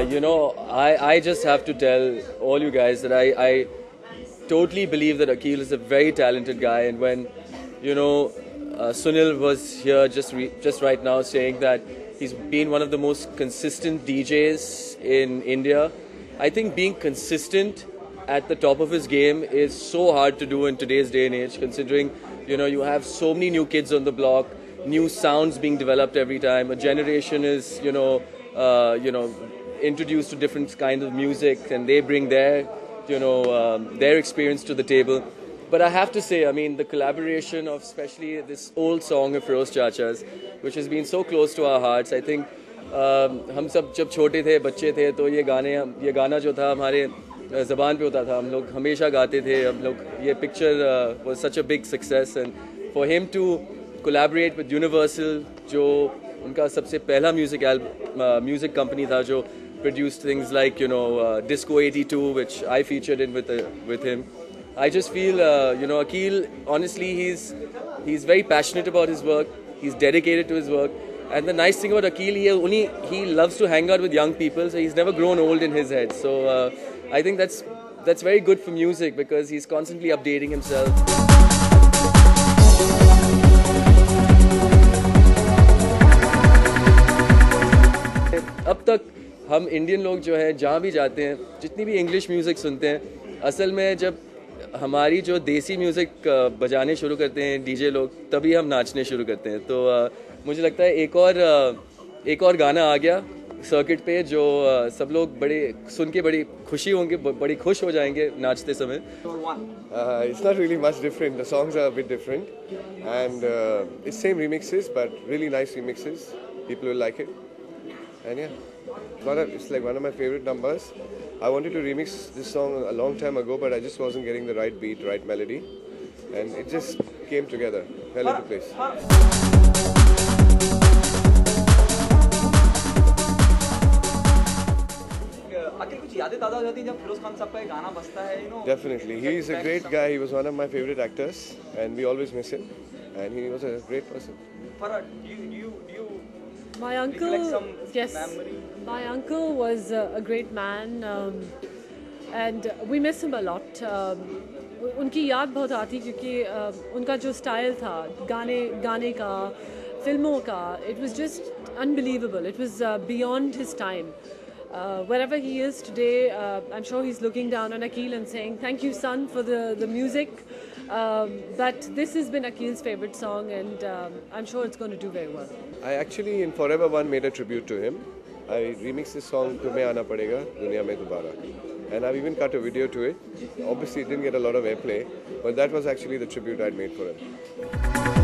I just have to tell all you guys that I totally believe that Akhil is a very talented guy. And when, Sunil was here just right now saying that he's been one of the most consistent DJs in India. I think being consistent at the top of his game is so hard to do in today's day and age, considering, you have so many new kids on the block, new sounds being developed every time. A generation is, introduced to different kinds of music, and they bring their, their experience to the table. But I have to say, I mean, the collaboration of especially this old song of Feroz Chacha's, which has been so close to our hearts. I think हम सब जब छोटे थे, बच्चे थे, तो ये गाना जो था हमारे ज़बान पे होता था, हम लोग हमेशा गाते थे. हम लोग ये picture was such a big success, and for him to collaborate with Universal, जो उनका सबसे पहला music company था, जो produced things like Disco 82, which I featured in with him. I just feel Akhil, honestly, he's very passionate about his work. He's dedicated to his work. And the nice thing about Akhil, he loves to hang out with young people, so he's never grown old in his head. So I think that's very good for music, because he's constantly updating himself. अब तक हम Indian लोग जो हैं, जहाँ भी जाते हैं, जितनी भी इंग्लिश म्यूज़िक सुनते हैं, असल में जब हमारी जो देसी म्यूज़िक बजाने शुरू करते हैं डीजे लोग, तभी हम नाचने शुरू करते हैं. तो मुझे लगता है एक और गाना आ गया सर्किट पे, जो सब लोग सुन के बड़ी खुशी होंगे, बड़ी खुश हो जाएंगे नाचते समय. It's not really much different. The songs are a bit different, and it's same remixes, but really nice remixes. People will like it, and yeah, it's like one of my favorite numbers. I wanted to remix this song a long time ago, but I just wasn't getting the right beat, right melody, and it just came together, fell into place. Definitely, he is a great guy. He was one of my favorite actors, and we always miss him. And he was a great person. My uncle, yes, my uncle was a great man, and we miss him a lot. उनकी याद बहुत आती, क्योंकि उनका जो style था गाने का, फिल्मों का, it was just unbelievable. It was beyond his time. Wherever he is today, I'm sure he's looking down on Akhil and saying, "Thank you, son, for the music." But this has been Akhil's favorite song, and I'm sure it's going to do very well. I actually, in Forever One, made a tribute to him. I remixed this song, Tumhe Aana Padega, Duniya Mein Dobara. And I've even cut a video to it. Obviously, it didn't get a lot of airplay, but that was actually the tribute I'd made for him.